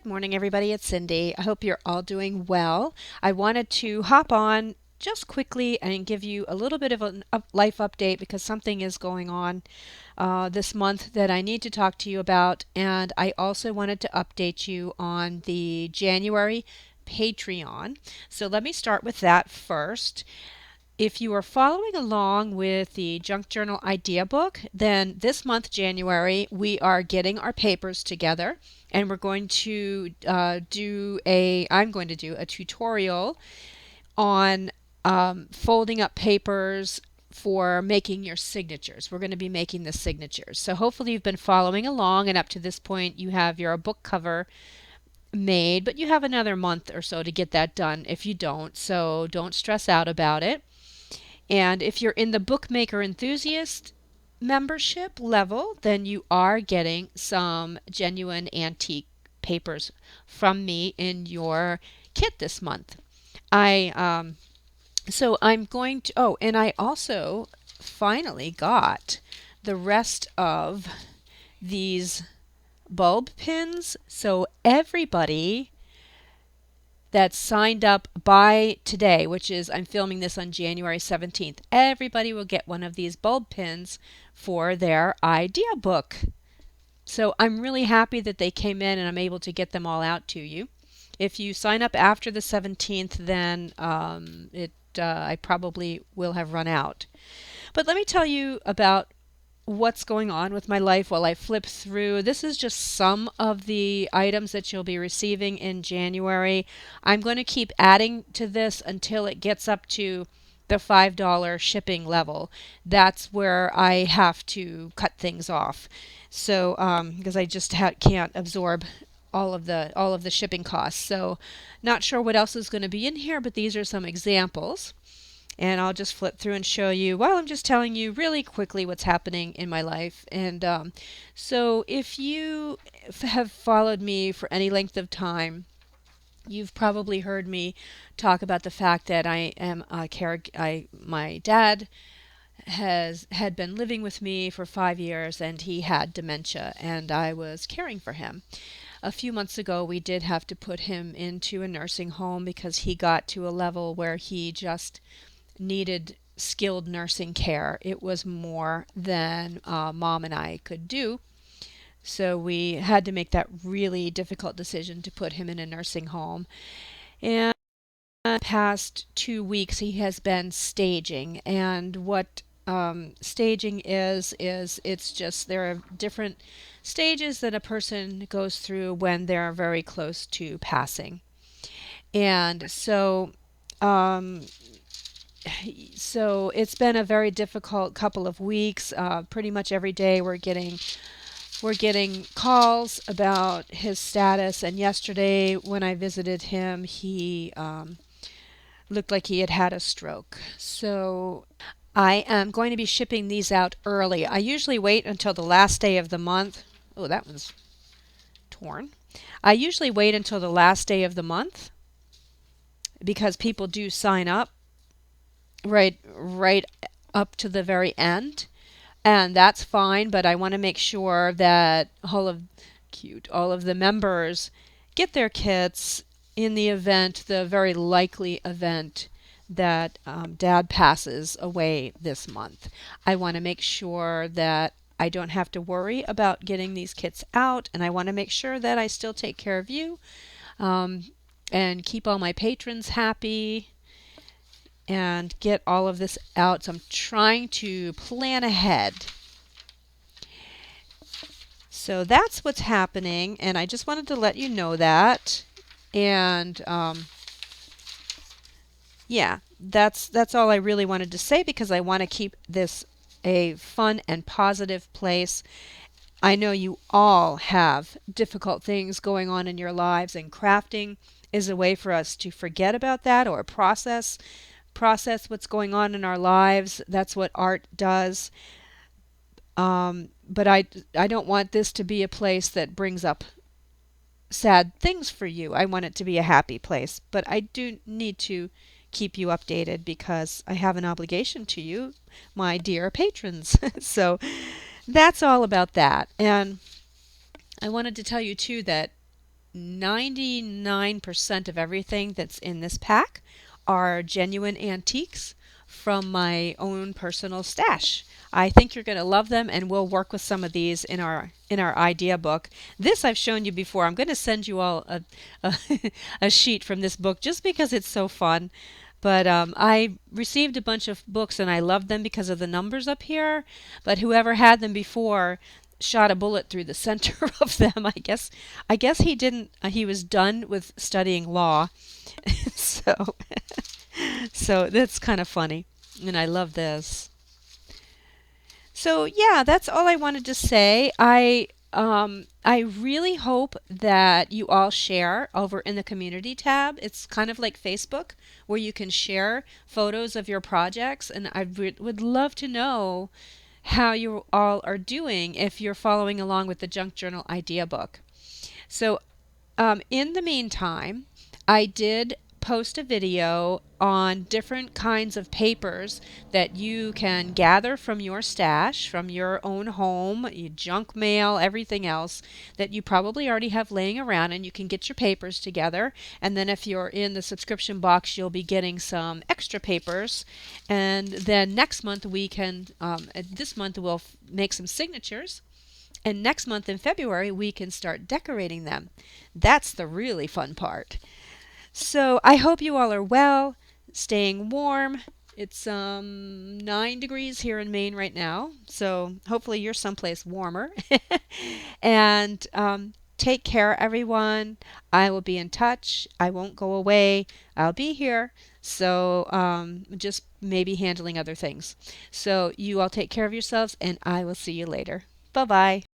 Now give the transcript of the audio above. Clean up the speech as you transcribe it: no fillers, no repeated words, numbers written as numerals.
Good morning, everybody. It's Cindy. I hope you're all doing well. I wanted to hop on just quickly and give you a little bit of a life update because something is going on this month that I need to talk to you about. And I also wanted to update you on the January Patreon. So let me start with that first. If you are following along with the Junk Journal Idea Book, then this month, January, we are getting our papers together and we're going to I'm going to do a tutorial on folding up papers for making your signatures. We're going to be making the signatures. So hopefully you've been following along and up to this point you have your book cover made, but you have another month or so to get that done if you don't. So don't stress out about it. And if you're in the Bookmaker Enthusiast membership level, then you are getting some genuine antique papers from me in your kit this month. So I'm going to, oh, and I also finally got the rest of these bulb pins. So everybody that signed up by today, which is, I'm filming this on January 17th, everybody will get one of these bulb pins for their idea book. So I'm really happy that they came in and I'm able to get them all out to you. If you sign up after the 17th, then I probably will have run out. But let me tell you about what's going on with my life while I flip through. This is just some of the items that you'll be receiving in January. I'm going to keep adding to this until it gets up to the $5 shipping level. That's where I have to cut things off. So because I just can't absorb all of the shipping costs. So not sure what else is going to be in here, but these are some examples. And I'll just flip through and show you while I'm just telling you really quickly what's happening in my life. And so if you have followed me for any length of time, you've probably heard me talk about the fact that I am my dad had been living with me for 5 years and he had dementia and I was caring for him. A few months ago we did have to put him into a nursing home because he got to a level where he just needed skilled nursing care. It was more than Mom and I could do. So we had to make that really difficult decision to put him in a nursing home. And the past 2 weeks he has been staging. And what staging is it's just there are different stages that a person goes through when they're very close to passing. And so it's been a very difficult couple of weeks. Pretty much every day we're getting calls about his status. And yesterday when I visited him, he looked like he had had a stroke. So I am going to be shipping these out early. I usually wait until the last day of the month. Oh, that one's torn. I usually wait until the last day of the month because people do sign up right up to the very end, and that's fine, but I want to make sure that all of the members get their kits in the very likely event that Dad passes away this month. I want to make sure that I don't have to worry about getting these kits out, and I want to make sure that I still take care of you and keep all my patrons happy and get all of this out. So I'm trying to plan ahead. So that's what's happening, and I just wanted to let you know that. And yeah, that's all I really wanted to say because I want to keep this a fun and positive place. I know you all have difficult things going on in your lives, and crafting is a way for us to forget about that or process what's going on in our lives. That's what art does. But I don't want this to be a place that brings up sad things for you. I want it to be a happy place. But I do need to keep you updated because I have an obligation to you, my dear patrons. So that's all about that. And I wanted to tell you too that 99% of everything that's in this pack are genuine antiques from my own personal stash. I think you're going to love them, and we'll work with some of these in our idea book. This I've shown you before. I'm going to send you all a, a sheet from this book just because it's so fun. But I received a bunch of books and I loved them because of the numbers up here. But whoever had them before shot a bullet through the center of them. I guess he didn't. He was done with studying law, so so that's kind of funny. And I love this. So yeah, that's all I wanted to say. I really hope that you all share over in the community tab. It's kind of like Facebook where you can share photos of your projects, and would love to know how you all are doing if you're following along with the Junk Journal Idea Book. So in the meantime, I did post a video on different kinds of papers that you can gather from your stash, from your own home, your junk mail, everything else that you probably already have laying around, and you can get your papers together. And then if you're in the subscription box, you'll be getting some extra papers. And then next month we can, this month we'll make some signatures. And next month in February, we can start decorating them. That's the really fun part. So I hope you all are well, staying warm. It's 9 degrees here in Maine right now, so hopefully you're someplace warmer. And take care, everyone. I will be in touch. I won't go away. I'll be here. So just maybe handling other things. So you all take care of yourselves, and I will see you later. Bye bye.